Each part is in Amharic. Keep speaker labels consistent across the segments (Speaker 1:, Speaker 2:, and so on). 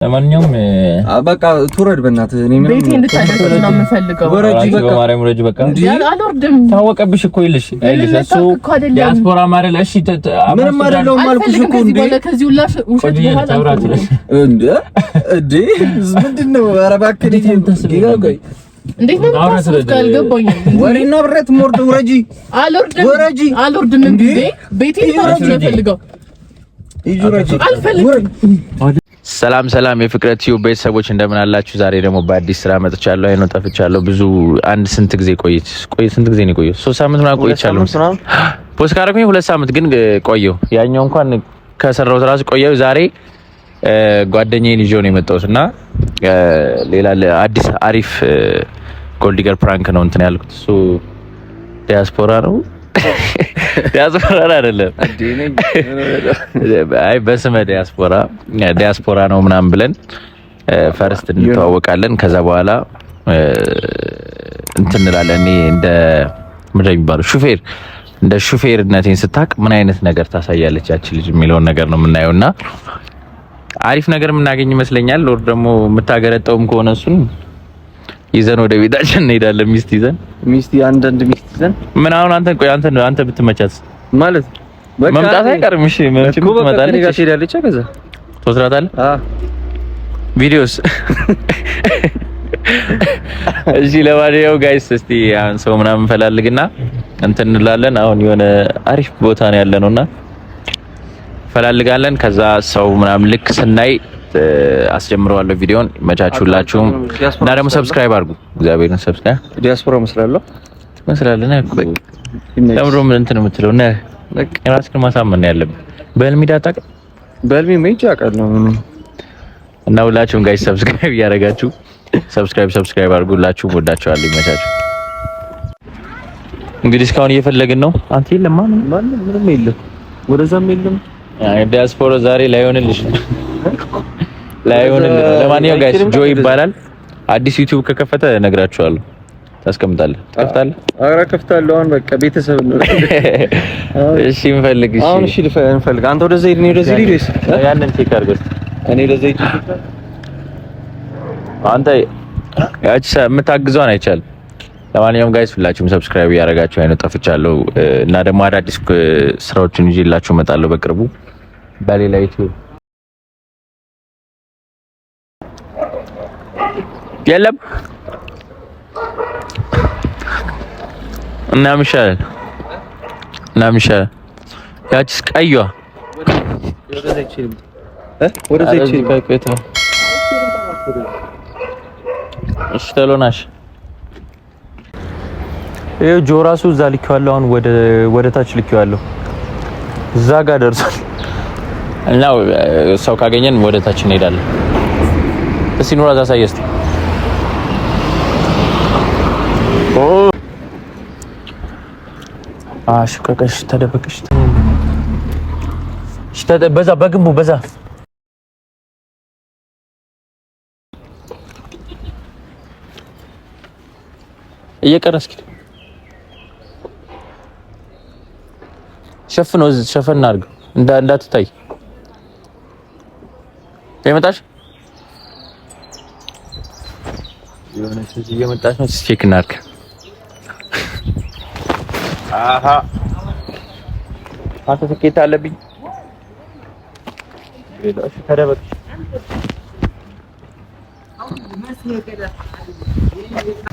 Speaker 1: ለማንኛውም
Speaker 2: በቃ ትውረድ በእናትህ እኔ ምንም
Speaker 3: ቤቴ እንድታደርስ ነው የምፈልገው።
Speaker 2: ወረጂ በቃ
Speaker 1: በማርያም ወረጂ በቃ
Speaker 3: አልወርድም።
Speaker 1: ታወቀብሽ እኮ ይልሽ እሱ ዲያስፖራ ማረል እሺ
Speaker 2: ምንም አይደለም አልኩሽ እኮ እንዴ
Speaker 3: ከዚህ ሁላሽ ውሸት በኋላ
Speaker 2: እንዴ ምንድነው? ኧረ እባክህ ይገባኝ
Speaker 3: እንዴት ነው ታስቡት? ካልገባኝ
Speaker 2: ወሬና ብረት ሞርድ ወረጂ
Speaker 3: አልወርድም እንዴ ቤቴ እንድታደርስ ነው የምፈልገው። ይጁረጂ አልፈልግም።
Speaker 1: ሰላም የፍቅረት ቲዩብ ቤተሰቦች እንደምን አላችሁ? ዛሬ ደግሞ በአዲስ ስራ መጥቻለሁ። አይኖ ጠፍቻለሁ። ብዙ ስንት ጊዜ ስንት ጊዜ ነው ቆየሁ? 3 ሳምንት ምናምን ቆይቻለሁ። ፖስት ካረኩኝ 2 ሳምንት ግን ቆየሁ። ያኛው እንኳን ከሰራሁት ራሱ ቆየሁ። ዛሬ ጓደኛዬን ይዤው ነው የመጣሁት እና ሌላ አዲስ አሪፍ ጎልዲገር ፕራንክ ነው እንትን ያልኩት። እሱ ዲያስፖራ ነው ዲያስፖራ አይደለም አይ በስመ ዲያስፖራ ነው ምናምን ብለን ፈርስት እንተዋወቃለን። ከዛ በኋላ እንትን እንላለን። እኔ እንደ ምንድነው የሚባለው እንደ ሹፌርነቴን ስታቅ ምን አይነት ነገር ታሳያለች ያቺ ልጅ የሚለውን ነገር ነው የምናየውና አሪፍ ነገር የምናገኝ ይመስለኛል። ሎር ደግሞ የምታገረጠውም ከሆነ እሱን ይዘን ወደ ቤታችን እንሄዳለን። ሚስት አንዳንድ ሚስት ይዘን ምን አሁን አንተ ብትመቻት ማለት መምጣት አይቀርም። እሺ ትመጣለች፣ እሺ ሄዳለች። ከዛ ትወስራታለህ። ቪዲዮስ እሺ። ለማንኛውም ጋይስ እስቲ አሁን ሰው ምናምን እንፈላልግና እንትን እንላለን። አሁን የሆነ አሪፍ ቦታ ነው ያለነውና ፈላልጋለን። ከዛ ሰው ምናምን ልክ ስናይ አስጀምረዋለሁ ቪዲዮን። መቻቹላችሁም እና ደግሞ ሰብስክራይብ አድርጉ። እግዚአብሔርን ሰብስክራይብ ዲያስፖራ መስላለሁ መስላለና ለምሮም እንትን የምትለው እና በቃ ራስህን ማሳመን ያለብህ በህልም ዳጣቀ በህልም ሜጅ አውቃለሁ። እና ሁላችሁም ጋይስ ሰብስክራይብ ያደረጋችሁ ሰብስክራይብ አድርጉላችሁ። ወዳችኋለሁ። ይመቻችሁ። እንግዲህ እስካሁን እየፈለግን ነው። አንተ የለም ምንም የለም፣ ወደዛም የለም። ዲያስፖራ ዛሬ ላይሆንልሽ ለማንኛውም ጋይስ ጆይ ይባላል። አዲስ ዩቲዩብ ከከፈተ እነግራችኋለሁ። ታስቀምጣለህ? ትከፍታለህ? ኧረ ከፍታለሁ። አሁን በቃ ቤተሰብ ነው። እሺ እንፈልግ። እሺ አሁን እሺ እንፈልግ። አንተ ወደዛ ሂድ፣ እኔ ወደዚህ ሂድ። ወይስ ያንን ቼክ አድርገው። እኔ ወደዛ ሂድ። አንተ ያቺ የምታግዘውን አይቻልም። ለማንኛውም ጋይስ ሁላችሁም ሰብስክራይብ ያደረጋችሁ አይነ ጠፍቻለሁ እና ደግሞ አዳዲስ ስራዎችን ይዤላችሁ እመጣለሁ በቅርቡ በሌላ ዩቲዩብ። የለም እና ምሻል ያቺስ ቀይዋ እሺ ተሎናሽ ይሄ ጆራሱ እዛ ልኬዋለሁ። አሁን ወደ ታች ልኬዋለሁ። እዛ ጋር ደርሷል እና ሰው ካገኘን ወደ ታች እንሄዳለን። እስቲ ኑራ ታሳየስቲ ሽከከሽ ተደበቀሽ በዛ በግንቡ በዛ እየቀረስኪ ሸፈን አድርገው እንዳትታይ የመጣሽ የሆነች ልጅ እየመጣች ነው። ቼክ እናድርግ። አሃ አንተ ትኬት አለብኝ። እሺ ተደበቅ።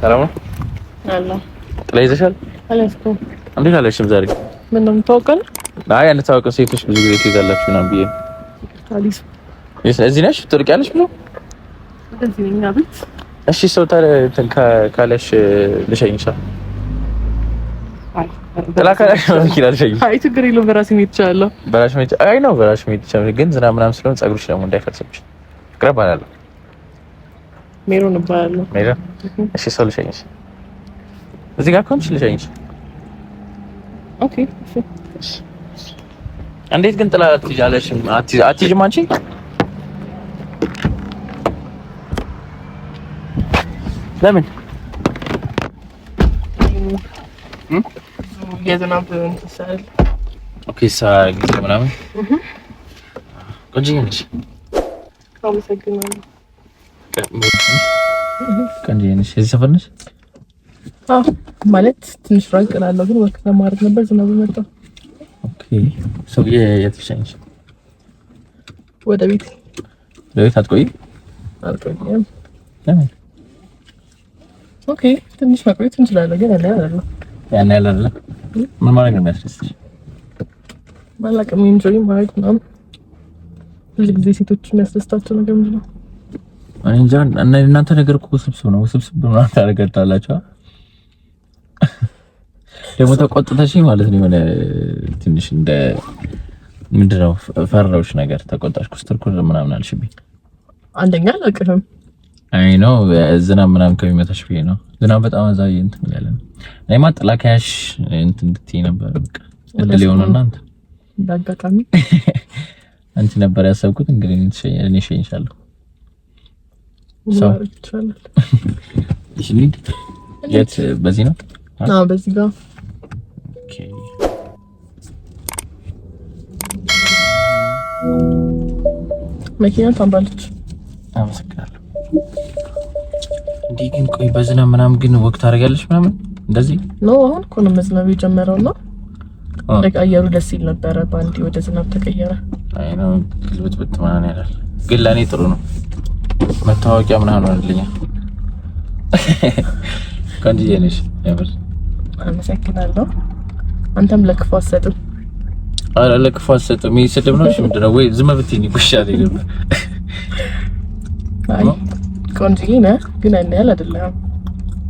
Speaker 1: ሰላም ነው አላ ጥላ ይዘሻል? አላስኩም። እንዴት አለሽም ዛሬ? ምንም ታውቀን? አይ አንታውቀው ሴቶች ብዙ ጊዜ ትይዛላችሁ እና ብዬ አዲስ እዚህ ነሽ ትርቂያለሽ ብሎ እንደዚህ ነኝ አብት። እሺ ሰው ካለሽ ልሸኝሻ። ተላካሽ መኪና ልሸኝ። አይ ችግር የለውም በራሴ መሄድ እችላለሁ። በራስሽ መሄድ ትችላለሽ፣ ግን ዝናብ ምናምን ስለሆነ ፀጉርሽ ደግሞ እንዳይፈርስብሽ። ፍቅር እባላለሁ። ሜሮን እባላለሁ። ሜሮን እሺ ሰው ልሸኝሽ። እዚህ ጋር ኮንሽ ልሸኝሽ። ኦኬ እሺ። እንዴት ግን ጥላ ትይዣለሽ? አትይዥም አንቺ? ለምን የዝናብ እንትን ኦኬ ጊዜ ምናምን ቆንጆ ነሽ።
Speaker 3: አመሰግናለሁ።
Speaker 1: ከእንዴት እዚህ ሰፈር ነሽ?
Speaker 3: ማለት ትንሽ ራቅ እላለሁ ግን ወክ ለማድረግ ነበር ዝናብ መጣ።
Speaker 1: ኦኬ ሰው የትሻንሽ
Speaker 3: ወደ ቤት
Speaker 1: አትቆይም?
Speaker 3: አልቆይም። ለምን? ኦኬ ትንሽ መቆየት እንችላለን ግን ያን ያለ አይደለም።
Speaker 1: ምን ማድረግ ነው የሚያስደስትሽ?
Speaker 3: ማላቀም ኢንጆይ ማድረግ ነው። ብዙ ጊዜ ሴቶች የሚያስደስታቸው ነገር ምንድን ነው?
Speaker 1: እኔ እንጃ። እናንተ ነገር እኮ ውስብስብ ነው። ውስብስብ ነው ታደርጋላችሁ። ደግሞ ተቆጥተሽኝ ማለት ነው። የሆነ ትንሽ እንደ ምንድን ነው ፈራዎች ነገር ተቆጣሽ። ኩስተርኩር ምናምን አልሽብኝ።
Speaker 3: አንደኛ አላውቅም።
Speaker 1: አይ ነው ዝናብ ምናምን ከሚመታሽ ብዬ ነው። ዝናብ በጣም አዛኝ እንትን ያለ ነው። እኔማ ጥላ ከያሽ እንትን እንድትይ ነበር። በቃ እድል ይሆንና እንትን
Speaker 3: እንዳጋጣሚ
Speaker 1: አንቺ ነበር ያሰብኩት። እንግዲህ እኔ እሸኝሻለሁ። ሰው እሺ ልሂድ። የት? በዚህ ነው?
Speaker 3: አዎ በዚህ ጋር።
Speaker 1: ኦኬ
Speaker 3: መኪና ታምራለች።
Speaker 1: አመሰግናለሁ። እንዴ ግን ቆይ በዝናብ ምናምን ግን ወቅት ታደርጋለች ምናምን እንደዚህ
Speaker 3: ነው? አሁን እኮ ነው መዝናብ የጀመረውና አየሩ ደስ ይል ነበረ። ባንዲ ወደ ዝናብ ተቀየረ። አይ ነው ግልብጥብጥ ምናምን ያላል። ግን ለኔ ጥሩ ነው። መታወቂያ ምናምን አይደለኛል። ከንጂ ነሽ ያበር። አመሰግናለሁ። አንተም ለክፉ አትሰጥም። አረ ለክፉ አትሰጥም። ይስደብ ነው እሺ። ምንድነው ወይ ዝም ብትይኝ ይሻል ነበር። አይ ቆንጆ ነህ ግን እኔ አይደለም።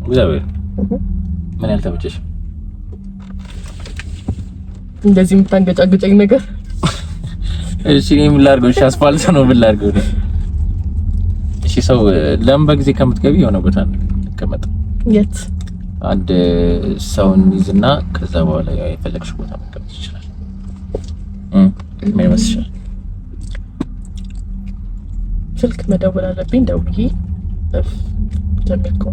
Speaker 3: እግዚአብሔር ምን ያልተመቸሽ እንደዚህ የምታንገጫግጨኝ ነገር? እሺ እኔ ምን ላድርገው? እሺ አስፋልት ነው ምን ላድርገው? እሺ ሰው ለምን በጊዜ ከምትገቢ የሆነ ቦታ እንቀመጥ። የት? አንድ ሰውን ይዝና ከዛ በኋላ ያው የፈለግሽ ቦታ መቀመጥ ይችላል። ምን ይመስልሻል? ስልክ መደወል አለብኝ። ደውዬ ደምልኩ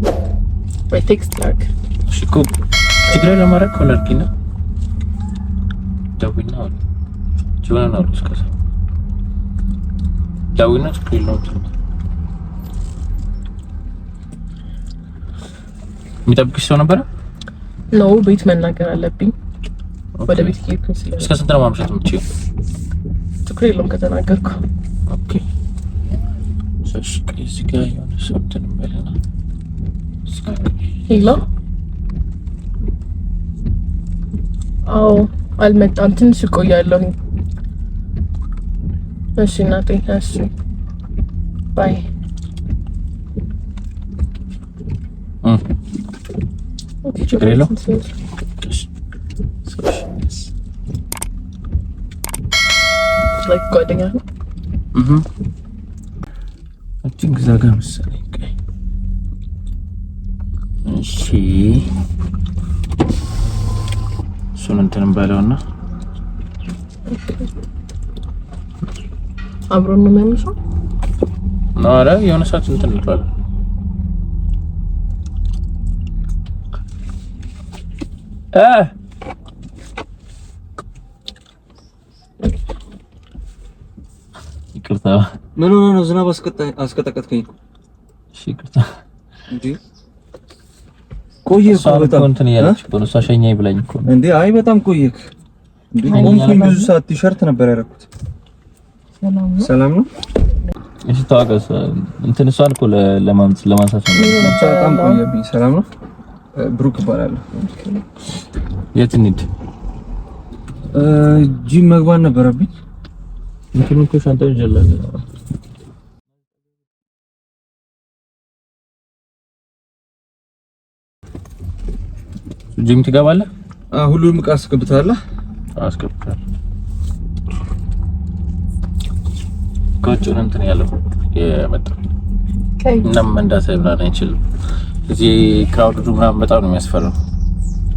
Speaker 3: ወይ ቴክስት ላክ። እሺ እኮ ትግሬ ለማድረግ ኮለርኪና ደውይና አሉ ጆና ነው እስከዛ ደውይና ስክሪን ነው የሚጠብቅሽ ሰው ነበረ? ነው ቤት መናገር አለብኝ። ወደ ቤት እየሄድኩኝ ስለሆነ እስከ ስንት ነው ማምሸት የምትችይው? ትኩረት የለውም ከተናገርኩ። ኦኬ ሰሽ ከዚህ ጋር የሆነ ሰው እንትን በለና ሄሎ። አዎ አልመጣም። ትንሽ እቆያለሁ። እሺ እናቴ። እሺ ባይ። ኦኬ ችግር የለውም። like ጓደኛ ነው? I think እዛ ጋር መሰለኝ። እሺ እሱን እንትን በለውና አብሮን ነው የሚያምሰው። ኧረ የሆነ ሰዓት እንትን እንላለን። ይቅርታ።
Speaker 2: ምን ሆነ ነው? ዝናብ አስቀጠቀጥከኝ። እሺ ይቅርታ። እንዴ ቆየህ እኮ በጣም እንትን ያለች እኮ ነው። እሷ ሸኛኝ ብላኝ እኮ ነው። እንዴ አይ በጣም ቆየህ እንዴ። ቆንኩኝ ብዙ ሰዓት ቲሸርት ነበር ያደረኩት። ሰላም ነው? እሺ ታውቀስ እንትን እሷን እኮ ለማንሳት ነው። በጣም ቆየብኝ። ሰላም ነው? ብሩክ እባላለሁ። የት እንሂድ? ጂም መግባት ነበረብኝ። እንትን እኮ ሻንጣው ይጀላል። ጂም ትገባለህ? ሁሉንም ዕቃ አስገብተሃል? አስገብተሃል። ኮቹን እንትን ያለው የመጣው እና መንዳት ምናምን አይችልም። እዚህ ክራውድ ምናምን በጣም ነው የሚያስፈራው።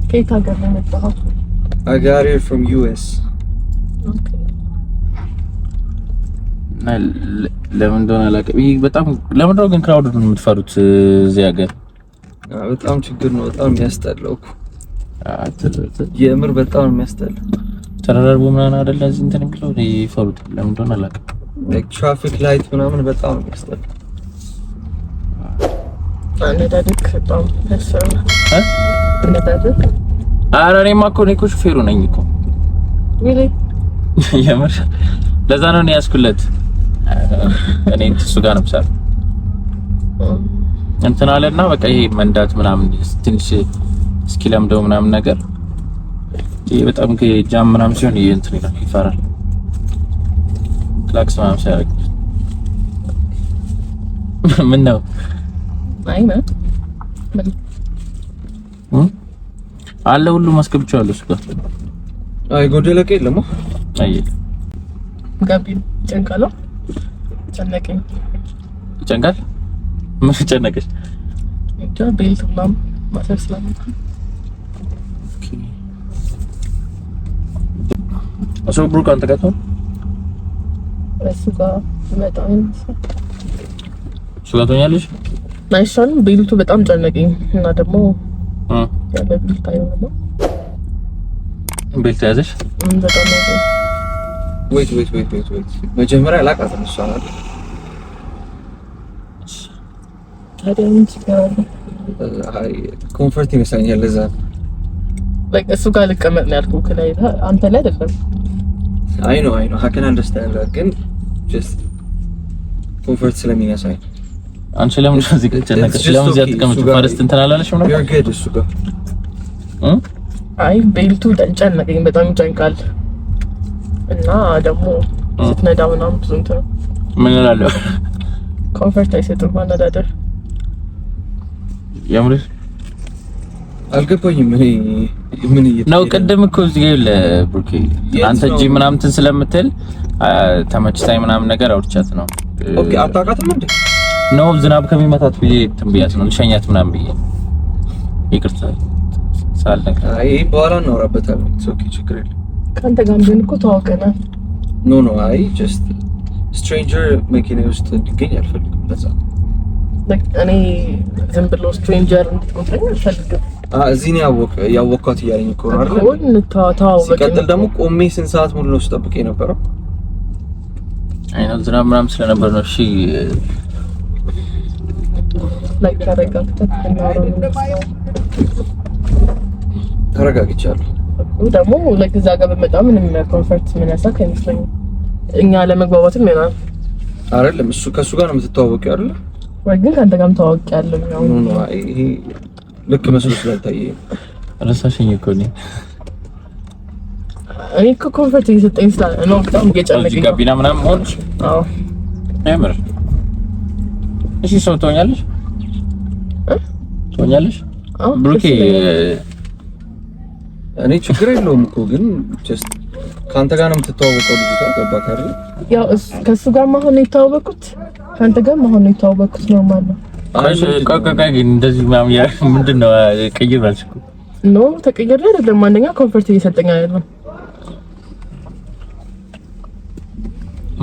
Speaker 2: ከየት ሀገር ነው የመጣው? I got it from US. Okay. ለምን እንደሆነ አላውቅም። ይሄ በጣም ለምን ነው ግን ክራውድ ነው የምትፈሩት እዚህ ሀገር? በጣም ችግር ነው። በጣም የሚያስጠላው እኮ የምር በጣም የሚያስጠላው ተራራርቦ ምናምን አይደለ እዚህ እንትን የሚለው ይፈሩት ለምን እንደሆነ አላውቅም። like traffic light ምናምን በጣም ያስጠላል።
Speaker 4: አነዳድክ በጣም ያሰራ አነዳድክ
Speaker 3: ኧረ እኔማ እኮ ሹፌሩ ነኝ እኮ
Speaker 4: really
Speaker 3: የምር ለዛ ነው እኔ ያስኩለት እኔ እሱ ጋር ነው የምሰራው እንትን አለና በቃ ይሄ መንዳት ምናምን ትንሽ እስኪለምደው ምናምን ነገር ይሄ በጣም ከጃም ምናምን ሲሆን ይሄ እንትን ይፈራል ክላክስ ምናምን ሲያደርግ ምን ነው
Speaker 4: አይና
Speaker 3: አለ ሁሉ ማስገብቻለሁ እሱ ጋር
Speaker 2: አይ ጎደለቀ የለም
Speaker 3: አይ
Speaker 4: ጋቢ ጨንቃለው ጨነቀኝ
Speaker 3: ጨንቃል ምን ጨነቀሽ
Speaker 4: እንጃ ቤልት ምናምን ማሰር ስላልኩ
Speaker 3: አሰው ብሩክ አንተ ጋር
Speaker 4: እሱ ጋር በጣም
Speaker 3: ሱጋቶኛለሽ
Speaker 4: ናይሻን ቤልቱ በጣም ጨነቀኝ እና ደግሞ ያለ ቤልት አይሆንም
Speaker 3: ቤልት ያዘሽ
Speaker 4: በጣም ነው
Speaker 2: wait መጀመሪያ አላውቃትም እሷ ናት
Speaker 4: ታዲያ ይችላል
Speaker 2: አይ ኮምፎርት ይመስለኛል ለዛ
Speaker 4: like እሱ ጋር ልቀመጥ ነው ያልኩህ ከላይ አንተ ላይ አይደለም
Speaker 2: I know I can understand that ግን just ኮምፎርት ስለሚነሳኝ
Speaker 3: አንቺ ለምን እዚህ ከጨነቀሽ ለምን እዚህ አትቀመጪ ፈርስት እንትን አላለሽም ነው
Speaker 2: you're good እሱ ጋር
Speaker 4: አይ ቤልቱ ጨነቀኝ በጣም ይጨንቃል እና ደግሞ ስትነዳ ምናምን ብዙ እንትን
Speaker 3: ምን እላለሁ
Speaker 4: ኮምፎርት አይሰጥም ማነዳደር
Speaker 3: የምርሽ
Speaker 2: አልገባኝም ምን
Speaker 3: ነው ቅድም እኮ እዚህ ጋር ለብሩኬ አንተ እጂ ምናምን እንትን ስለምትል ተመችታኝ ምናምን ነገር አውርቻት ነው
Speaker 2: ኦኬ አታውቃትም እንዴ
Speaker 3: ነው ዝናብ ከሚመታት ብዬ ትንብያት ነው ልሸኛት ምናምን ብዬ ይቅርታ ሳልነካ
Speaker 2: አይ በኋላ እናወራበታለን ኦኬ ችግር የለም
Speaker 4: ካንተ ጋር ምን እኮ ተዋውቀናል
Speaker 2: ኖ አይ just stranger መኪና ውስጥ እንዲገኝ አልፈልግም ለዛ
Speaker 4: እኔ ዝም ብሎ ስትሬንጀር እንድትቆጥረኝ አልፈልግም
Speaker 2: እዚህ ነው ያወቅኳት እያለኝ እኮ ነው አይደል
Speaker 4: አሁን ተዋወቅን
Speaker 2: ሲቀጥል ደግሞ ቆሜ ስንት ሰዓት ሙሉ ነው ስጠብቅ የነበረው
Speaker 3: አይና ዝናብ ምናምን ስለነበር ነው እሺ
Speaker 4: like
Speaker 2: ተረጋግቻለሁ
Speaker 4: ደግሞ like እዛ ጋር በመጣ ምንም ኮንፈርት ምን ያሳካ አይመስለኝም እኛ ለመግባባትም ይሆናል
Speaker 2: አይደለም እሱ ከሱ ጋር ነው የምትተዋወቂው አይደል
Speaker 4: ወይ ግን ካንተ ጋርም ተዋወቂያለሁ ያው
Speaker 2: ኖ ይሄ ልክ መስሎ ስላልታየ
Speaker 3: ረሳሽኝ እኮ ነኝ
Speaker 4: እኔ እኮ ኮንፈርት እየሰጠኝ ስላለ ነው በጣም እየጨነቀኝ
Speaker 3: ነው ጋቢና ምናምን ሆንሽ
Speaker 4: አዎ
Speaker 3: አይመር እሺ ሰው ትሆኛለሽ ብሩኬ
Speaker 2: እኔ ችግር የለውም እኮ ግን just ካንተ ጋር ነው የምትተዋወቀው ልጅ ጋር ገባህ አይደል
Speaker 4: ያው ከሱ ጋር ማሆን ነው የተዋወቁት ካንተ ጋር ማሆን ነው የተዋወቁት ነው ማለት ነው
Speaker 3: አይሽ ቆቆቃይ እንደዚህ ምንድነው ቀይራልሽ እኮ
Speaker 4: ኖ ተቀየረ አይደለም አንደኛ ኮንፈርት እየሰጠኝ አይደለም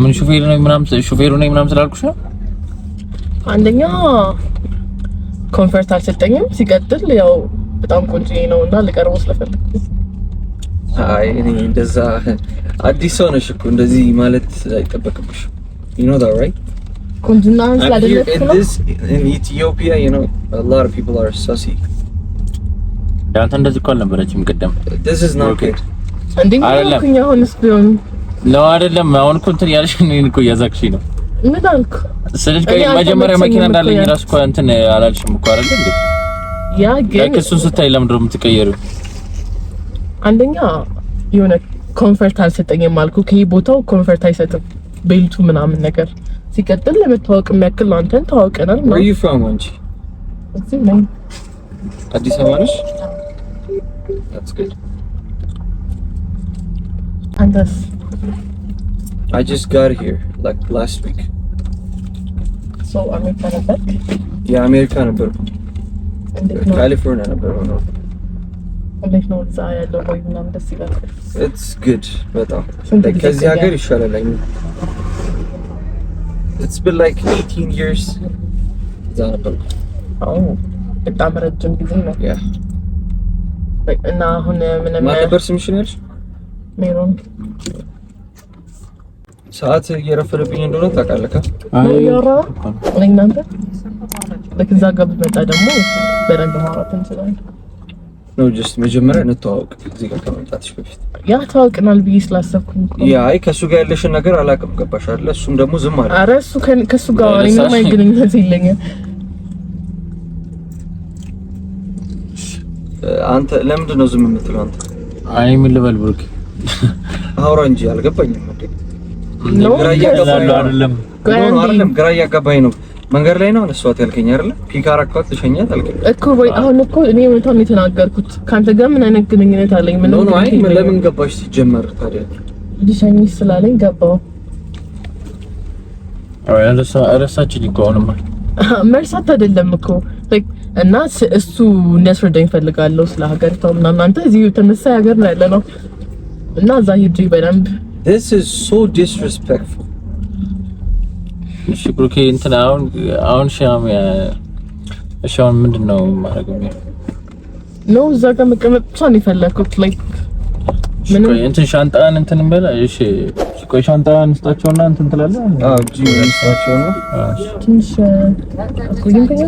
Speaker 3: ምን ሹፌሩ ነው ምናምን ስላልኩሽ ነው
Speaker 4: አንደኛ ኮንፈርት አልሰጠኝም ሲቀጥል ያው በጣም ቆንጆ ነውና ልቀርበው ስለፈለኩ
Speaker 2: አይ እኔ እንደዛ አዲስ ሰው ነሽ እኮ እንደዚህ ማለት አይጠበቅብሽ you know that right
Speaker 4: ቆንጆና ስላደረክ ነው
Speaker 2: in Ethiopia you know a lot of people are sussy
Speaker 3: ዳንተ እንደዚህ እኮ አልነበረችም ቀደም
Speaker 2: this is not good
Speaker 4: አንደኛ ኩኛ ሆነስ ቢሆን
Speaker 3: ነው አይደለም አሁን እኮ እንትን ያልሽ እኔን እኮ ያዛክሽ ነው
Speaker 4: ምን አልኩ
Speaker 3: ስለዚህ መጀመሪያ መኪና እንዳለኝ ራስ እኮ እንትን አላልሽም እኮ አይደል እንዴ
Speaker 4: ያ ግን
Speaker 3: እሱን ስታይ ለምንድነው የምትቀየሪው
Speaker 4: አንደኛ የሆነ ኮንፈርት አልሰጠኝም አልኩ ከይ ቦታው ኮንፈርት አይሰጥም ቤልቱ ምናምን ነገር ሲቀጥል ለመተዋወቅ የሚያክል ነው አንተን ተዋውቀናል ነው
Speaker 2: where you from አንቺ
Speaker 4: እዚህ ነኝ
Speaker 2: አዲስ አበባ ነሽ that's good
Speaker 4: and this
Speaker 2: I just got here like last week
Speaker 4: so America ነበር
Speaker 2: የአሜሪካ ነበርኩ ካሊፎርኒያ ነበር ነው
Speaker 4: እንዴት ነው እዛ ያለው ወይ ምናምን ደስ ይላል
Speaker 2: it's good በጣም ከዚህ ሀገር ይሻላል it's been like 18 years እዛ ነበር በጣም ረጅም ጊዜ ነው yeah
Speaker 4: እና አሁን ምን
Speaker 2: ነበር ስምሽ ነሽ
Speaker 4: ሜሮን
Speaker 2: ሰዓት እየረፈደብኝ እንደሆነ ታውቃለህ።
Speaker 4: እናንተ ለክዛ ጋር ብትመጣ ደግሞ በደንብ ማውራት እንችላለን።
Speaker 2: ነው ጀስት መጀመሪያ እንተዋወቅ እዚህ ጋር ከመምጣትሽ በፊት
Speaker 4: ያ ታውቅናል ብዬ ስላሰብኩኝ
Speaker 2: ያ አይ ከሱ ጋር ያለሽን ነገር አላውቅም። ገባሽ አይደል? እሱም ደግሞ ዝም አለ።
Speaker 4: ኧረ እሱ ከሱ ጋር ምንም አይገናኝነት የለኝም።
Speaker 2: አንተ ለምንድን ነው ዝም የምትለው? አንተ
Speaker 3: አይ ምን ልበል ብሩክ
Speaker 2: አውራ እንጂ አልገባኝም። ግራ እያጋባኝ ነው። መንገድ ላይ ነው አነሷት ያልከኝ አይደል? ፒክ አረኳት ልሸኛት አልከኝ
Speaker 4: እኮ ወይ አሁን እኮ እኔ ወጣም የተናገርኩት ካንተ ጋር ምን አይነት ግንኙነት አለኝ? ምን ነው
Speaker 2: አይ ለምን ገባሽ ሲጀመር ታዲያ?
Speaker 4: ልሸኝሽ ስላለኝ ገባው።
Speaker 3: አይ ረሳችኝ እኮ አሁንማ
Speaker 4: መርሳት አይደለም እኮ እና እሱ እንዲያስረዳኝ ፈልጋለሁ ስለ ሀገሪቷ ምናምን። አንተ እዚህ ተመሳሳይ ሀገር ነው ያለነው እና እዛ ሂጅ በደንብ
Speaker 2: This is so disrespectful.
Speaker 3: እሺ ብሩኬ እንትን አሁን ሻም ምንድነው ማድረግ
Speaker 4: ነው? እዛ ጋር መቀመጥ ብቻ ነው የፈለኩት። ላይክ ምንም
Speaker 3: እንትን ሻንጣን እንትን እንበላ። እሺ ቆይ ሻንጣን እንስጣቸውና እንትን ትላለህ?
Speaker 2: አዎ እጂ እንስጣቸውና
Speaker 4: ትንሽ አቆይም ከኛ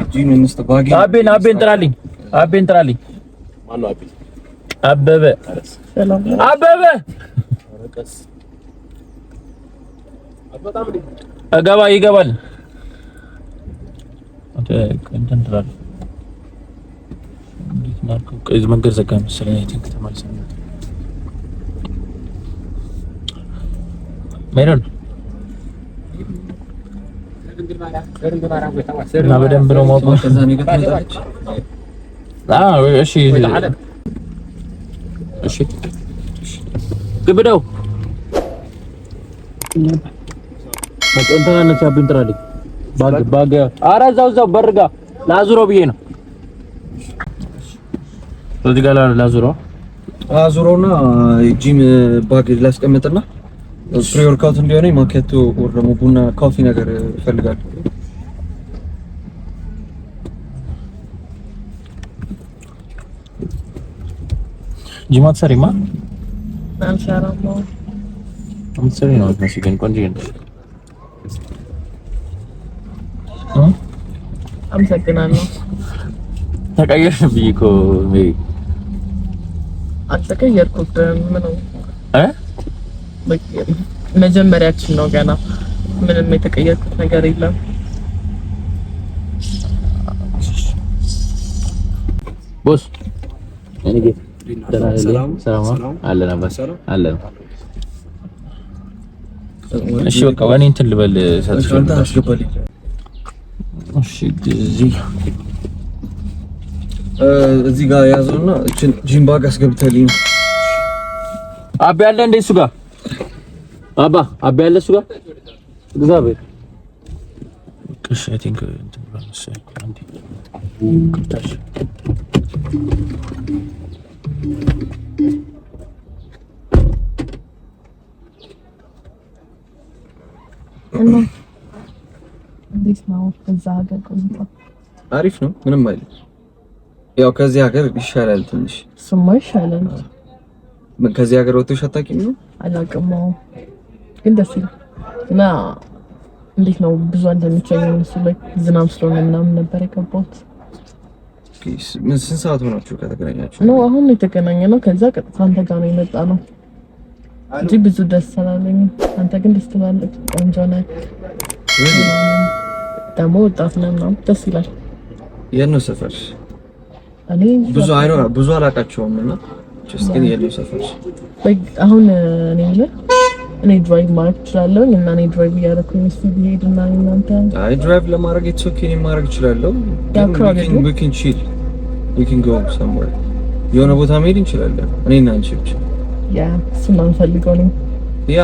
Speaker 2: እጂ እንስጣ ባጊ
Speaker 3: አቤን ጥራልኝ። ማነው አበበ?
Speaker 4: ሰላም
Speaker 3: አበበ ይገባል። እንትን ትላለህ። እንዴት ናልከው? ከዚህ መንገድ ዘጋ መሰለኝ። አይ ቲንክ ተመልሰን ሜሮን እና በደንብ ነው ማውቀው። እሺ ግብደው መጥንተናነት ያብንጥራልኝ ባግ ኧረ እዛው በርጋ ላዙረው ብዬ ነው። እዚህ ጋር
Speaker 2: ላዙረውና ጂም ባግ ላስቀምጥና ፕሪ ወርክአውት እንዲሆነኝ ማኬቶ ወር ደግሞ ቡና ኮፊ ነገር እፈልጋለሁ።
Speaker 3: ጂማት ሰሪማ
Speaker 4: አንሻራሞ
Speaker 3: አንሰሪ ነው ግን ቆንጆ ነው።
Speaker 4: አመሰግናለሁ።
Speaker 3: ተቀየርሽብኝ እኮ
Speaker 4: አልተቀየርኩትም። ምንም መጀመሪያችን ነው ገና ምንም የተቀየርኩት ነገር የለም።
Speaker 3: ቦስ እኔ ሰላም አለን። እሺ በቃ ወኔ እንትን ልበል
Speaker 2: አስገባልኝ።
Speaker 3: እሺ
Speaker 2: እዚህ ጋር ያዘውና እቺን ጂም ባግ አስገብተልኝ።
Speaker 3: አባ ያለ እንደ እሱ ጋር አባ ያለ እሱ ጋር እግዚአብሔር እሺ አይ ቲንክ እንትን ባለሽ አንዴ ቅጣሽ
Speaker 4: እና እንዴት ነው ከዛ ሀገር ቆይታ?
Speaker 2: አሪፍ ነው፣ ምንም አይልም። ያው ከዚህ ሀገር ይሻላል ትንሽ።
Speaker 4: ስማ ይሻላል።
Speaker 2: ምን ከዚህ ሀገር ወጥተሽ አታውቂም ነው?
Speaker 4: አላውቅም፣ ግን ደስ ይላል። እና እንዴት ነው ብዙ እንደሚቻል እሱ ላይ ዝናብ ስለሆነ ምናምን ነበር የገባሁት።
Speaker 2: ምን ስንት ሰዓት ሆናችሁ ከተገናኛችሁ?
Speaker 4: ነው አሁን የተገናኘነው። ከዛ ቀጥታ አንተ ጋር ነው የመጣ ነው እንጂ ብዙ ደስ አላለኝ። አንተ ግን ደስ ትላለህ፣ ቆንጆ ነህ፣ ደግሞ ወጣት ነህ ምናምን ደስ ይላል።
Speaker 2: የት ነው ሰፈርሽ?
Speaker 4: እኔ
Speaker 2: ብዙ አላውቃቸውም እና ጀስት ግን የት ነው ሰፈርሽ?
Speaker 4: አሁን እኔ ድራይቭ ማድረግ እችላለሁ እና እኔ ድራይቭ እያደረኩኝ እሱ ቢሄድ እና እናንተ
Speaker 2: አይ ድራይቭ ለማድረግ ኢትስ ኦኬ እኔ ማድረግ እችላለሁ። we can chill, we can go somewhere የሆነ ቦታ መሄድ እንችላለን እኔና አንቺ ብቻ።
Speaker 4: ያ እሱን ነው የምፈልገው እኔ።
Speaker 2: ያ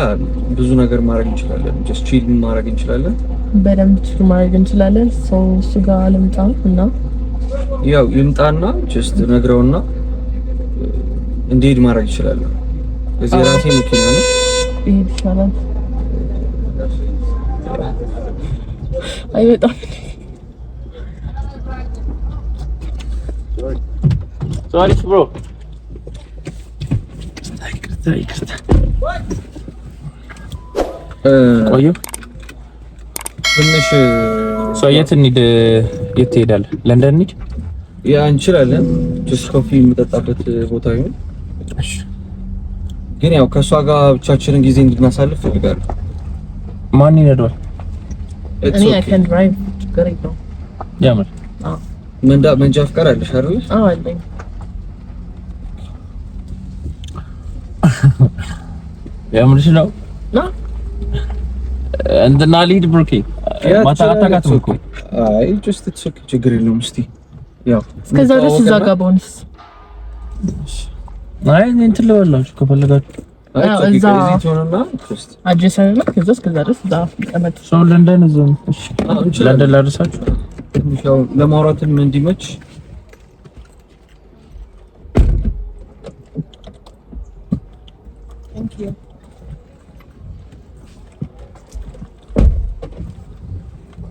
Speaker 2: ብዙ ነገር ማድረግ እንችላለን። ጀስት ቺል ማድረግ እንችላለን።
Speaker 4: በደንብ ቺል ማድረግ እንችላለን። እሱ ጋር ልምጣ እና
Speaker 2: ያው ይምጣና ጀስት ነግረውና እንዴት ማድረግ ይችላል። እዚህ ራሴ መኪና ነው
Speaker 4: ይሄድ ይችላል። አይወጣም።
Speaker 3: ሶሪ ብሮ ቆዩ
Speaker 2: ትንሽ
Speaker 3: የት እንሂድ? የት ትሄዳለህ? ለንደን እንሂድ?
Speaker 2: ያ እንችላለን። ጀስት ኮፊ የምጠጣበት ቦታ ይሁን። እሺ። ግን ያው ከሷ ጋር ብቻችንን ጊዜ እንድናሳልፍ ፈልጋለሁ።
Speaker 3: ማን ይነዳል?
Speaker 4: እኔ I can drive ችግር የለውም።
Speaker 3: ያምር።
Speaker 2: መንጃ ፍቃድ አለሽ አይደል?
Speaker 4: አዎ አለኝ።
Speaker 3: ያምርሽ ነው? እንትና ሊድ ብሩኬ ማታ አታውቃትም እኮ።
Speaker 2: አይ ጀስት ትስክ ችግር የለውም። እስቲ ያው
Speaker 4: እስከዛ ድረስ እዛ ጋር ቦንስ
Speaker 3: አይ እንትን ልበላችሁ ከፈለጋችሁ
Speaker 4: እዛ አጀሰና ከዛ እስከዛ ድረስ እዛ ተቀመጥ።
Speaker 3: ሰው ለንደን እዛው እሺ፣ ለንደን ላድርሳችሁ
Speaker 2: ያው ለማውራትም እንዲመች
Speaker 4: Thank you.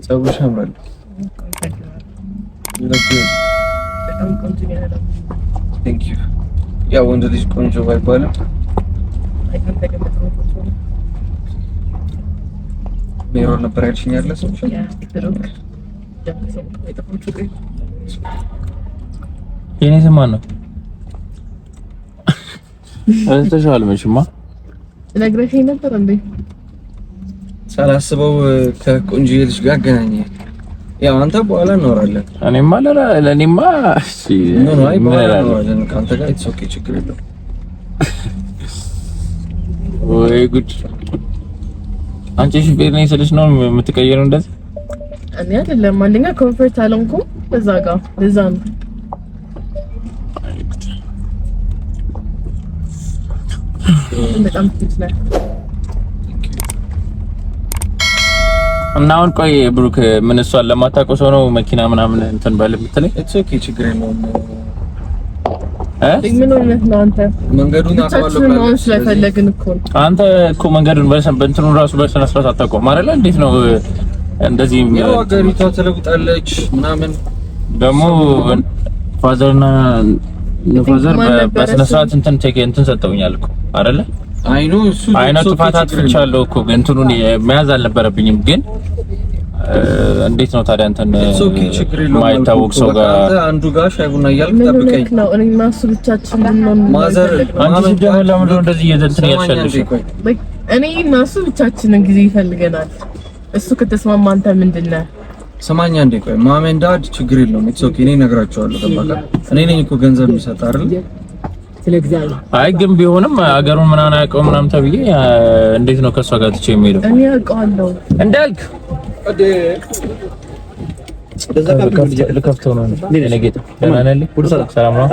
Speaker 2: ጸጉርሽ ያምራል። Thank you. ያው ወንድ ልጅ ቆንጆ ባይባልም ሜሮን ነበር ያልሽኝ ያለ ሰው
Speaker 3: የኔ ስም ማን ነው? አንተሻል መሽማ
Speaker 4: ነግረሽኝ ነበር እንዴ?
Speaker 2: ሳላስበው ከቆንጆ ልጅ ጋር አገናኘኝ። ያው አንተ በኋላ እናወራለን።
Speaker 3: ለኔማ እሺ
Speaker 2: ኖ አይ በኋላ እናወራለን። ካንተ ጋር ኢትስ ኦኬ ችግር የለውም።
Speaker 3: ወይ ጉድ! አንቺ ሹፌር ነኝ ስልሽ ነው የምትቀየረው እንደዚህ?
Speaker 4: እኔ አይደለም አንደኛ ኮንፈርት አልሆንኩም እዛ ጋር እዛ ነው። በጣም ትንሽ ነው።
Speaker 3: እና አሁን ቆይ ብሩክ ምን እሷን ለማታውቀው ሰው ነው መኪና ምናምን እንትን ባለ የምትለኝ?
Speaker 2: ኢትስ ኦኬ ችግር የለውም።
Speaker 4: ምን ሆነህ ነው አንተ?
Speaker 2: መንገዱን አውቀዋለሁ
Speaker 4: ነው ስለፈለግን እኮ
Speaker 3: አንተ እኮ መንገዱን በእንትኑ ራሱ በስነ ስርዓት አታውቀውም አይደል? እንዴት ነው እንደዚህ?
Speaker 2: ያው ሀገሪቷ ተለውጣለች ምናምን
Speaker 3: ደግሞ ፋዘርና ፋዘር በስነ ስርዓት እንትን ሰጠውኛል እኮ አይደለ?
Speaker 2: አይኑ እሱ
Speaker 3: አይነቱ ጥፋት አጥፍቻለሁ እኮ እንትኑን መያዝ አልነበረብኝም። ግን እንዴት ነው ታዲያ እንትን ማይታወቅ ሰው ጋር
Speaker 2: አንዱ ጋር ሻይ ቡና እያልክ ጠብቀኝ
Speaker 4: ነው? እኔ እና እሱ ብቻችንን ነው
Speaker 2: ማዘር
Speaker 3: አንቺ ደግሞ ለምን እንደዚህ እየዘንትን ያልሻለሽ?
Speaker 4: እኔ እና እሱ ብቻችንን ጊዜ ይፈልገናል። እሱ ከተስማማ አንተ ምንድነው?
Speaker 2: ሰማኛ እንዴ ቆይ ማሜን ዳድ ችግር የለውም። ኢትስ ኦኬ እኔ እነግራቸዋለሁ። ተባካ እኔ ነኝ እኮ ገንዘብ የሚሰጥ አይደል?
Speaker 3: አይ ግን ቢሆንም አገሩን ምናምን አያውቀውም ምናምን ተብዬ እንዴት ነው ከሷ ጋር ትቼ የሚሄደው?
Speaker 4: እኔ አውቀዋለሁ
Speaker 3: እንዳልክ ልከፍተው ነው። እኔ ጌታ ደህና ነህ? ሰላም ነው?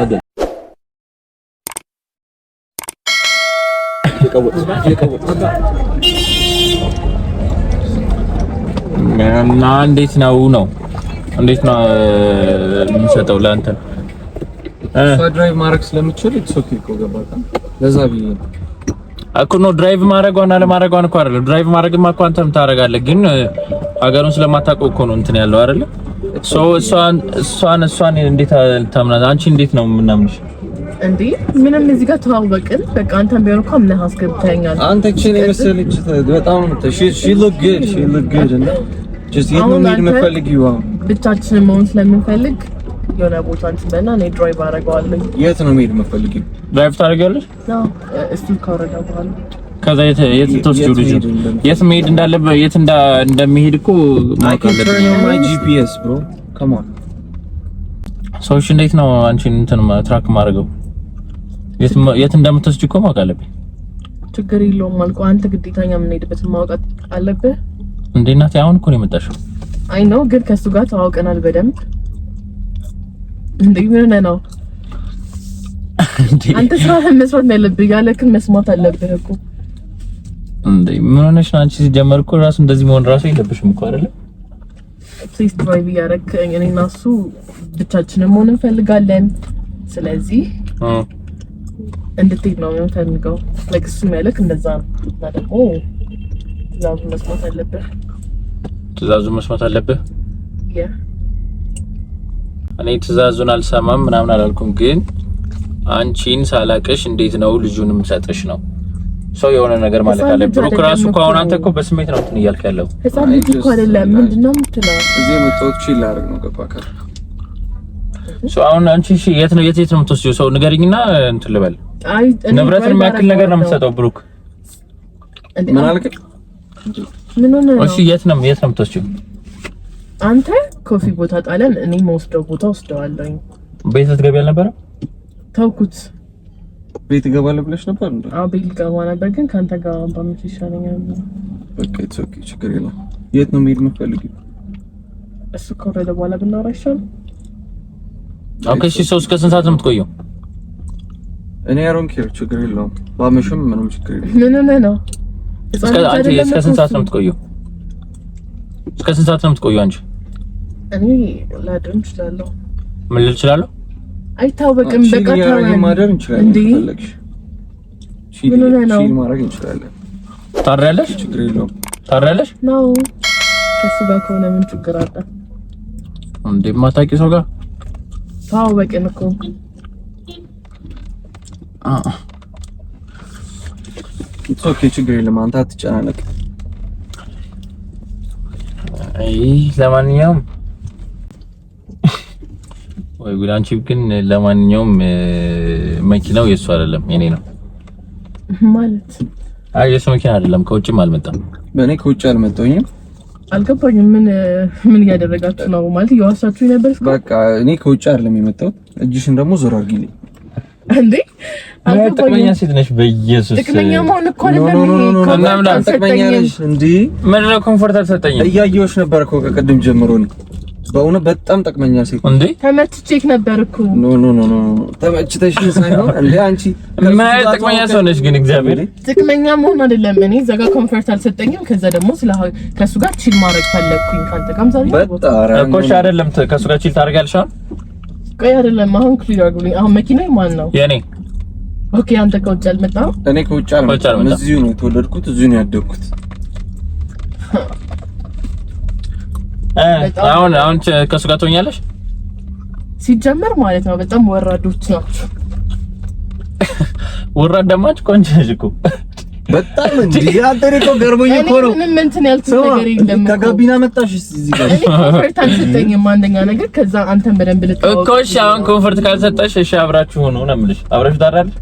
Speaker 3: እና እንዴት ነው የምንሰጠው ለአንተ?
Speaker 2: ድራይቭ ማድረግ ስለምችል ኢትስ ኦኬ እኮ ገባታ። ለዛ ብዬ
Speaker 3: እኮ ነው ድራይቭ ማድረጓን አለማድረጓን እኮ አይደለም። ድራይቭ ማድረግማ እኮ አንተም ታደርጋለህ፣ ግን ሀገሩን ስለማታውቀው እኮ ነው እንትን ያለው አይደለ? እሷን እንዴት ታምናለህ? አንቺ እንዴት ነው የምናምንሽ
Speaker 4: እንዴ? ምንም እዚህ ጋር ተዋወቅን። በቃ አንተም ቢሆን እኮ ምን አስገብተኛል።
Speaker 2: አንተ እቺን የመሰለች በጣም she look good እና just የት ነው መሄድ የምትፈልጊው?
Speaker 4: ብቻችንን መሆን ስለምንፈልግ የሆነ ቦታ እንትበና እኔ ድራይቭ አደርገዋለሁ።
Speaker 2: የት ነው መሄድ የምትፈልጊው?
Speaker 3: ድራይቭ ታደርጊያለሽ?
Speaker 4: አዎ እስቲ ካወረዳ በኋላ
Speaker 3: ከዛ የት ተወስጂው ልጅ የት መሄድ እንዳለበት የት እንደሚሄድ እኮ ማወቅ አለብኝ።
Speaker 2: my GPS bro come on
Speaker 3: ሰዎች እንዴት ነው አንቺን እንትን ትራክ ማድረገው? የት እንደምትወስጂ እኮ ማወቅ አለብኝ።
Speaker 4: ችግር የለውም አልኩ። አንተ ግዴታኛ የምንሄድበትን ማወቅ አለብህ
Speaker 3: እንዴ? እናቴ አሁን እኮ ነው የመጣሽው።
Speaker 4: አይ ነው ግን ከሱ ጋር ተዋውቀናል በደንብ። እንዴ ምን ነው አንተ ስራህን መስራት ነው ያለብህ፣ ያለክን መስማት አለብህ እኮ።
Speaker 3: እንዴ ምን ሆነሽ ነው አንቺ? ሲጀመር እኮ ራሱ እንደዚህ መሆን ራሱ የለብሽም እኮ አይደለ?
Speaker 4: ፕሊዝ ድራይቭ እያደረክ እኔ እና እሱ ብቻችንን መሆን እንፈልጋለን። ስለዚህ እንድትሄድ ነው የምፈልገው። ላይክ እሱ ያለክ እንደዛ ነው። እና ደግሞ ትዕዛዙን መስማት አለብህ።
Speaker 3: ትዕዛዙን መስማት አለብህ?
Speaker 4: ያ
Speaker 3: እኔ ትዕዛዙን አልሰማም ምናምን አላልኩም፣ ግን አንቺን ሳላቀሽ እንዴት ነው ልጁንም ሰጥሽ ነው ሰው የሆነ ነገር ማለት አለ። ብሩክ ራሱ እኮ አሁን አንተ እኮ በስሜት ነው እንትን እያልክ ያለው።
Speaker 4: ህፃን ልጅ እኮ አይደለም። ምንድነው የምትለው?
Speaker 2: እዚህ መጣሁት ቺል ላደርግ ነው። ገባህ?
Speaker 3: አሁን አንቺ እሺ፣ የት ነው የምትወስጂው? ሰው ንገሪኝና እንትን ልበል። አይ ንብረትን የሚያክል ነገር ነው የምትሰጠው ብሩክ።
Speaker 2: ምን አልክ?
Speaker 4: ምን ሆነ ነው?
Speaker 3: እሺ፣ የት ነው የምትወስጂው?
Speaker 4: አንተ ኮፊ ቦታ ጣለን፣ እኔ የምወስደው ቦታ ወስደዋለሁ። ቤት
Speaker 3: ልትገቢ አልነበረም?
Speaker 4: ተውኩት።
Speaker 2: ቤት እገባለሁ ብለሽ ነበር እንዴ?
Speaker 4: አዎ ቤት ገባ ነበር፣ ግን ካንተ ጋር ባምጪ ይሻለኛል።
Speaker 2: በቃ ኦኬ፣ ችግር የለም። የት ነው መሄድ የምትፈልጊው?
Speaker 4: እሱ ከወረደ በኋላ ብናወራ ይሻላል።
Speaker 3: ኦኬ፣ እሺ። ሰው እስከ ስንት ሰዓት ነው የምትቆየው?
Speaker 2: እኔ አሮን ኬር፣ ችግር የለውም። ባመሽም ምንም ችግር የለውም።
Speaker 4: ምን ነው
Speaker 3: እስከ ስንት ሰዓት ነው የምትቆየው? እስከ ስንት ሰዓት ነው የምትቆየው አንቺ?
Speaker 4: እኔ ላድር እችላለሁ።
Speaker 3: ምን ልል እችላለሁ?
Speaker 4: አይታወቅም። በቃ ታውቃለህ
Speaker 2: ማደር እንችላለን። እንዴ ሺል ማድረግ እንችላለን።
Speaker 3: ታሪያለሽ?
Speaker 2: ችግር የለውም።
Speaker 3: ታሪያለሽ?
Speaker 4: ነው ከሱ ጋር ከሆነ ምን ችግር አለ?
Speaker 3: እንዴ ማታቂ ሰው ጋር
Speaker 4: ታውበቅን እኮ
Speaker 2: ኦኬ፣ ችግር የለም። አንተ አትጨናነቅ።
Speaker 3: አይ ለማንኛውም ወይ ጉድ! አንቺ ግን ለማንኛውም መኪናው የሱ አይደለም የኔ ነው
Speaker 4: ማለት?
Speaker 3: አይ የሱ መኪና አይደለም። ከውጭም አልመጣም።
Speaker 2: በእኔ ከውጭ አልመጣሁኝም።
Speaker 4: አልገባኝም። ምን እያደረጋችሁ ነው? ማለት እየዋሳችሁ ነበር?
Speaker 2: በቃ እኔ ከውጭ አይደለም የመጣሁት። እጅሽን ደግሞ ዞር አድርጊልኝ።
Speaker 4: እንዴ
Speaker 3: ጥቅመኛ ሴት ነሽ። በኢየሱስ
Speaker 4: ጥቅመኛ መሆን እኮ አይደለም።
Speaker 2: ጥቅመኛ ነሽ እንዴ?
Speaker 3: ምን ነው ኮምፎርት አልሰጠኝም።
Speaker 2: እያየሁሽ ነበር እኮ ከቅድም ጀምሮ ነው። በእውነት በጣም ጥቅመኛ ሴት
Speaker 3: እንዴ?
Speaker 4: ተመችቼክ ነበር እኮ።
Speaker 2: ኖ ተመችተሽ ሳይሆን እንዴ አንቺ
Speaker 3: ማለት ጥቅመኛ ሰው ነሽ። ግን እግዚአብሔር
Speaker 4: ጥቅመኛ መሆን አይደለም። እኔ እዛ ጋር ኮምፎርት አልሰጠኝም። ከዛ ደግሞ ከሱ ጋር ቺል ማድረግ ፈለኩኝ። ካንተ ጋርም ዛሬ
Speaker 3: እኮ እሺ፣ አይደለም ከሱ ጋር ቺል ታደርጋለሽ? አሁን
Speaker 4: ቆይ አይደለም። አሁን ክሊር አድርጉልኝ። አሁን መኪናው ማን ነው?
Speaker 3: የኔ።
Speaker 4: ኦኬ፣ አንተ ከውጭ አልመጣም?
Speaker 2: እኔ ከውጭ አልመጣም። እዚሁ ነው የተወለድኩት፣ እዚሁ ነው ያደግኩት።
Speaker 3: አሁን ከሱ ጋር ትሆኛለሽ?
Speaker 4: ሲጀመር ማለት ነው በጣም ወራዶች ናቸው።
Speaker 3: ወራዳማች ቆንጆ ነሽ እኮ
Speaker 2: በጣም እንዴ! አንተ እኮ ገርሞኝ እኮ ነው።
Speaker 4: ምንም እንትን ያልኩት ነገር የለም።
Speaker 2: ከጋቢና መጣሽ እዚህ ጋር
Speaker 4: ኮንፈርት አልሰጠኝም። አንደኛ ነገር ከዛ አንተን በደንብ ልትወቅ
Speaker 3: እኮ። እሺ አሁን ኮንፈርት ካልሰጠሽ እሺ አብራችሁ ሆኖ ነው የምልሽ። አብራችሁ ታድራለሽ?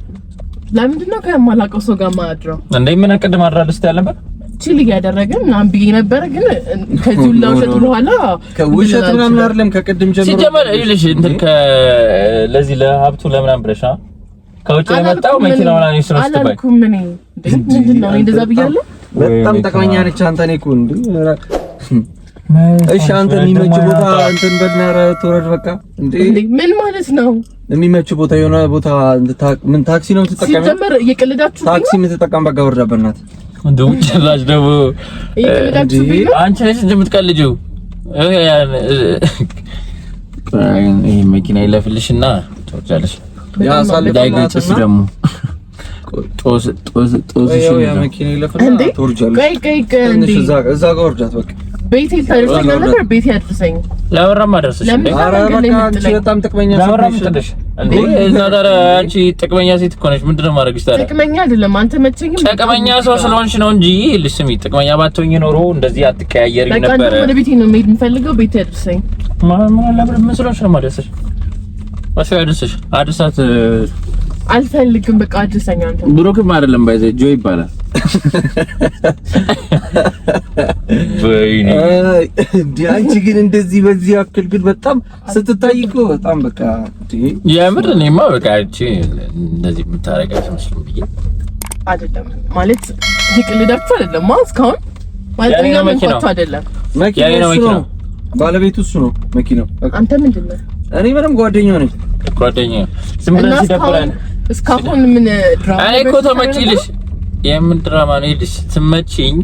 Speaker 4: ለምንድን ነው ከማላውቀው ሰው ጋር ማድረው?
Speaker 3: እንዴ ምን አቀድም አድራለሽ ያለበት
Speaker 4: ቺል እያደረግን ምናምን ብዬ ነበረ። ግን ከዚህ ሁሉ ውሸት በኋላ
Speaker 2: ከውሸት ምናምን አይደለም። ከቅድም ጀምሮ
Speaker 3: ሲጀመር ይልሽ እንትን ለዚህ ለሀብቱ ለምናምን ብለሽ ከውጭ የመጣው መኪናው ላይ ነው ስለስተባይ
Speaker 4: አላልኩም። ምን ምንድን ነው እንደዛ ብያለሁ።
Speaker 2: በጣም ጠቅመኛ ነች። አንተ ነህ እኮ እንዴ! እሺ አንተ የሚመች ቦታ እንትን በእናትህ ተወረድ በቃ። እንዴ
Speaker 4: ምን ማለት ነው?
Speaker 2: የሚመች ቦታ የሆነ ቦታ ምን ታክሲ ነው የምትጠቀመው?
Speaker 4: ሲጀመር እየቀለዳችሁ
Speaker 2: ታክሲ የምትጠቀም በቃ ወርዳ በእናትህ
Speaker 3: እንደው ጭራሽ ደግሞ
Speaker 4: እየቀለዳችሁ ነው።
Speaker 3: አንቺ ነሽ እንደምትቀልጂው። ይሄ መኪና ይለፍልሽና ትወጫለሽ።
Speaker 2: ያ
Speaker 3: ሳልዳይገጭስ ደግሞ ጦስ
Speaker 2: ያ መኪና ይለፍልና ትወርጃለሽ።
Speaker 4: ቀይ
Speaker 2: እንዴ እዛ ጋር ወርጃት በቃ።
Speaker 4: ቤቴ ታደርሰኝ ነበር። ቤቴ ያድርሰኝ።
Speaker 3: ለወራም አደረሰሽ እንዴ?
Speaker 2: ኧረ በቃ አንቺ በጣም ጥቅመኛ
Speaker 3: ነሽ እንዴ? እዛ ታዲያ አንቺ ጥቅመኛ ሴት እኮ ነሽ። ምንድነው ማድረግሽ ታዲያ?
Speaker 4: ጥቅመኛ አይደለም። አንተ መቸኝም
Speaker 3: ጥቅመኛ ሰው ስለሆንሽ ነው እንጂ ልስሚ፣ ጥቅመኛ ባትሆኚ ኖሮ እንደዚህ አትቀያየሪም ነበር።
Speaker 4: በቃ ወደ ቤቴ ነው መሄድ የምፈልገው። ቤቴ ያድርሰኝ።
Speaker 3: ምን ስለሆንሽ ነው ማድረስሽ? ወሽ ያድርስሽ። አድርሳት
Speaker 4: አልፈልግም። በቃ አድርሰኝ። አንተ
Speaker 3: ብሩክም አይደለም ባይዘ ጆ ይባላል።
Speaker 2: አንቺ ግን እንደዚህ በዚህ ያክል ግን በጣም ስትታይ እኮ በጣም በቃ
Speaker 3: የምር እኔማ በቃ እቺ እንደዚህ የምታረጋ አይመስልም ብዬ
Speaker 4: አይደለም ማለት ይቅልዳችሁ አይደለም እስካሁን ማለት ነው። መኪናው አይደለም
Speaker 2: መኪናው ባለቤቱ እሱ ነው መኪናው።
Speaker 4: አንተ ምንድን ነህ?
Speaker 2: እኔ ምንም ጓደኛው ነኝ።
Speaker 3: ጓደኛው ዝም ብለሽ ይደብራል።
Speaker 4: እስካሁን ምን ድራማ
Speaker 3: እኔ እኮ ተመችልሽ። የምን ድራማ ነው? ይልሽ ትመችኝ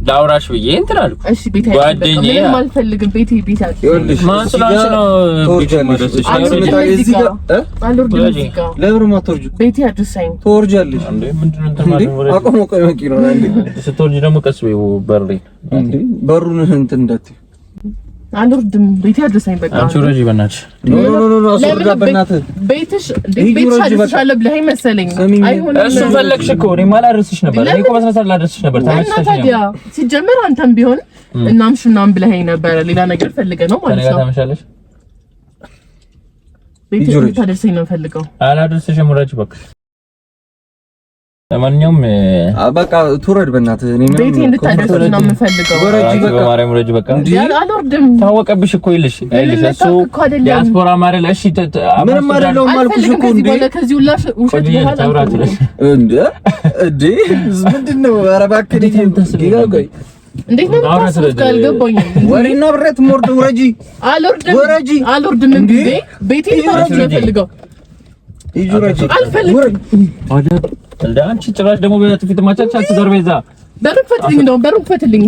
Speaker 3: ዳውራሽ ብዬ እንትን አልኩ።
Speaker 4: እሺ ቤት አይደለም ምንም አልፈልግም። ቤት
Speaker 2: ይኸውልሽ
Speaker 3: ማን ስለሆንሽ ነው ቤት ማድረስሽ?
Speaker 2: ለብሩ ማትወርጂ
Speaker 4: ቤት ያድርሰኝ።
Speaker 2: ትወርጃለሽ
Speaker 3: እንዴ? ምንድነው እንትን ማለት ነው?
Speaker 2: አቆሞ ቆይ መኪናው እንዴ!
Speaker 3: ስትወርጂ ደግሞ ቀስ በይው በሬ
Speaker 2: እንዴ! በሩን እንትን እንዳትዪ
Speaker 4: አልወርድም። ቤቴ አድርሰኝ በቃ።
Speaker 3: አንቺ ወረጂ በእናትሽ።
Speaker 2: ኖ አስወርዳ በእናትህ።
Speaker 4: ቤትሽ አድርሻለሁ ብለኸኝ መሰለኝ። አይሆንም።
Speaker 3: እሱ ፈለግሽ እኮ እኔማ ላደርስሽ ነበር። እኔ እኮ በስነስርዓት ላደርስሽ ነበር። ተመችቶሽ ነው።
Speaker 4: ሲጀመር አንተም ቢሆን እናምሽ ምናምን ብለኸኝ ነበር። ሌላ ነገር ፈልገህ ነው ማለት ነው።
Speaker 3: ተመሻለሽ።
Speaker 4: ቤትሽ ታደርሰኝ ነው ፈልገው።
Speaker 3: አላደርስሽም። ወረጂ በቃ። ለማንኛውም
Speaker 2: በቃ ትውረድ በእናትህ። እኔ
Speaker 4: ቤቴ እንድታደርስ ነው የምፈልገው።
Speaker 2: ወረጂ በቃ
Speaker 3: በማርያም ወረጂ በቃ።
Speaker 4: አልወርድም።
Speaker 3: ታወቀብሽ እኮ ይልሽ እሱ ዲያስፖራ ማረል። እሺ
Speaker 2: ምንም አይደለም አልኩሽ እኮ እንዴ።
Speaker 4: ከዚህ ሁላ ውሸት በኋላ
Speaker 2: እንዴ ምንድነው? ኧረ እባክህ ይገባኝ።
Speaker 4: እንዴት ነው ታስቡት? ካልገባኝም
Speaker 2: ወሬና ብረት ሞርዶ ወረጂ።
Speaker 4: አልወርድም እንዴ። ቤቴ እንድታደርስ ነው የምፈልገው።
Speaker 2: ይጁረጂ
Speaker 4: አልፈልግም።
Speaker 3: እንደ አንቺ ጭራሽ ደግሞ በፊት ማቻቻች ዘርቤዛ
Speaker 4: በሩን ፈትልኝ ነው በሩን ፈትልኝ።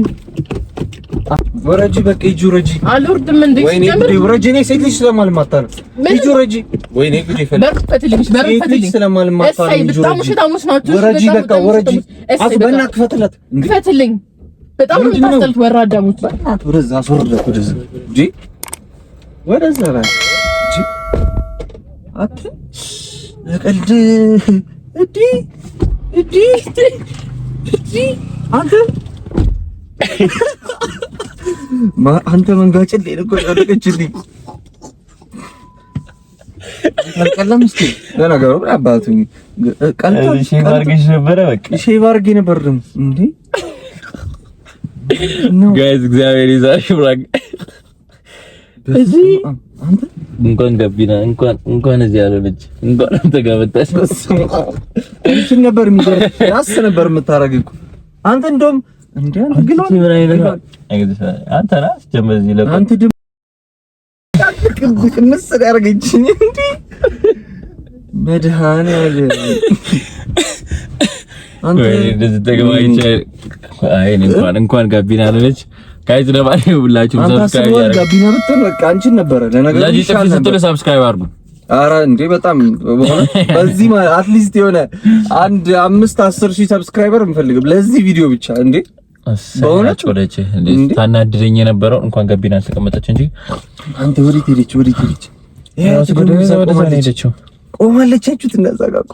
Speaker 2: ወረጂ በቃ ይጁረጂ።
Speaker 4: አልወርድም እንዴ።
Speaker 2: ወይኔ ወረጂ ነኝ ሴት ልጅ ስለማልማታ ነው። ይጁረጂ ወይኔ ጉድ ይፈል
Speaker 4: በሩን ፈትልኝ። በሩን ፈትልኝ
Speaker 2: ስለማልማታ ነው። ይጁረጂ ወረጂ በቃ ወረጂ አስበና ክፈትላት
Speaker 4: ፈትልኝ። በጣም ነው ታስተልት ወራዳሙት
Speaker 2: በእናት ወደዛ አስወርደት ወደዛ እንጂ ወደዛ ባይ እንጂ አት ለቀልድ እዲ አንተ መንጋጭል ለቆ ያደረገችልኝ አልቀለም። እስኪ ለነገሩ አባቱኝ ቀልቀል
Speaker 3: ሼቫርግሽ ነበረ በቃ
Speaker 2: ሼቫርግ ነበር እንዴ
Speaker 3: ጋይስ እግዚአብሔር ይዛሽ ብራግ እዚህ አንተ እንኳን ገቢና እንኳን እዚህ ያለች እንኳን አንተ ጋበጣሽ
Speaker 2: እንት ነበር የሚገርም ያስ ነበር የምታረግ እኮ አንተ እንደውም እንዴ አንተ ግለው
Speaker 3: ምን አይነት ነው አንተ ራስ ጀመዚ ለቆ
Speaker 2: አንተ ደም ቅንስ ያረገችኝ እንዴ መድሃኔዓለ አንተ
Speaker 3: እንደዚህ ተገባይቼ አይ እንኳን ጋቢና አለች። ጋይዝ ለማንኛውም ሁላችሁም ሰብስክራይብ ያርጉ።
Speaker 2: ጋቢና ብትል በቃ አንቺን ነበረ ለነገሩ
Speaker 3: ይሻል ነበር። ሰብስክራይብ አድርጉ።
Speaker 2: ኧረ እንዴ በጣም በዚህ አትሊስት የሆነ አንድ 5-10 ሺህ ሰብስክራይበር እንፈልግም ለዚህ ቪዲዮ ብቻ እንዴ በእውነት
Speaker 3: ወደች እንዴ ታናድደኝ የነበረው እንኳን ጋቢና ተቀመጠች እንጂ
Speaker 2: አንተ ወዴት ሄደች?
Speaker 3: ወደ ሄደችው
Speaker 2: ቆማለች። አችሁት እናዛጋቁ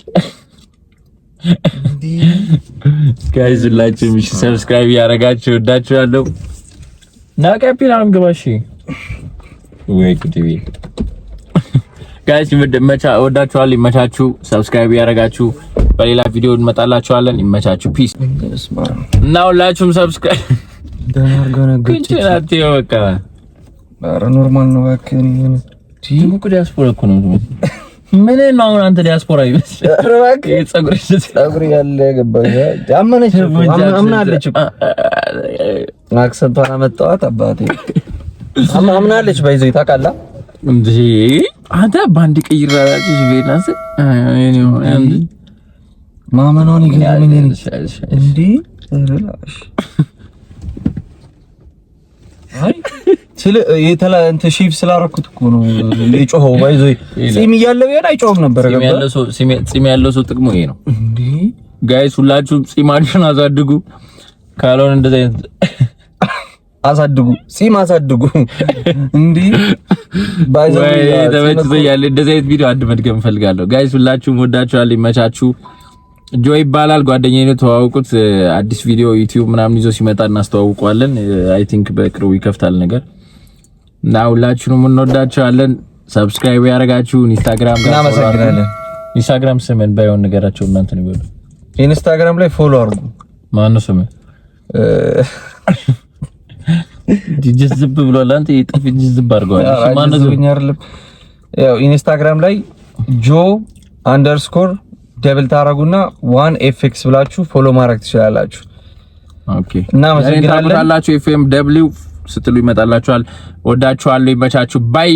Speaker 3: ጋይዝ ሁላችሁም ሰብስክራይብ ያረጋችሁ ወዳችኋለሁ። ናቀፒናም ግባሺ ወይ ኩቲቪ ጋይስ ወዳችኋለሁ። ይመቻችሁ። ሰብስክራይብ ያረጋችሁ በሌላ ቪዲዮ እንመጣላችኋለን። ይመቻችሁ። ፒስ እና ሁላችሁም ሰብስክራይብ
Speaker 2: ደማርጋና
Speaker 3: ግንቸናት በቃ
Speaker 2: ኧረ ኖርማል ነው እባክህ።
Speaker 3: ቲሙ ዲያስፖራ እኮ ነው። ምን ነው አሁን አንተ ዲያስፖራ ይመስል
Speaker 2: ረባክ ጸጉር ያለ ገባኝ። አመነች አምናለች እኮ አክሰንቷን አመጣኋት አባቴ አምናለች። ባይዘይ ታውቃለህ
Speaker 3: እንዴ አንተ ባንድ ቀይራላች ቬናስ
Speaker 2: ማመኗን ይገርመኝ እንዴ ረላሽ አይ ስለ የተላ እንተ ሺፍ ስላረኩት እኮ ነው የጮኸው። ባይዘይ ጺም እያለው ቢሆን አይጮህም ነበር።
Speaker 3: ጺም ያለው ሰው ጥቅሙ ይሄ ነው እንዴ ጋይስ። ሁላችሁም ጺማችሁን አሳድጉ። ካልሆነ እንደዚህ አይነት አሳድጉ፣ ጺም አሳድጉ እንዴ ባይዘይ ተመችቶኛል። እንደዚህ አይነት ቪዲዮ አንድ መድገም እፈልጋለሁ ጋይስ። ሁላችሁም ወዳችኋል። ይመቻችሁ። ጆ ይባላል ጓደኛዬ ነው። ተዋውቁት። አዲስ ቪዲዮ ዩቲዩብ ምናምን ይዞ ሲመጣ እናስተዋውቀዋለን። አይ ቲንክ በቅርቡ ይከፍታል ነገር እና ሁላችሁንም እንወዳችኋለን። ሰብስክራይብ ያረጋችሁ ኢንስታግራም ጋር
Speaker 2: እናመሰግናለን።
Speaker 3: ኢንስታግራም ስምን ባይሆን ነገራቸው እናንተ ነው ይበሉ።
Speaker 2: ኢንስታግራም ላይ ፎሎ አድርጉ።
Speaker 3: ማን ነው ስም? ዲጂስ ዝብ ብሏል። አንተ የጠፊ ዲጂስ ዝብ አድርገዋል። ማን ነው ዝብኛ አይደለም።
Speaker 2: ያው ኢንስታግራም ላይ ጆ_ ደብል ታረጉና 1fx ብላችሁ ፎሎ ማድረግ ትችላላችሁ።
Speaker 3: ኦኬ
Speaker 2: እናመሰግናለን።
Speaker 3: ታላችሁ fmw ስትሉ ይመጣላችኋል። ወዳችኋለሁ። ይመቻችሁ። ባይ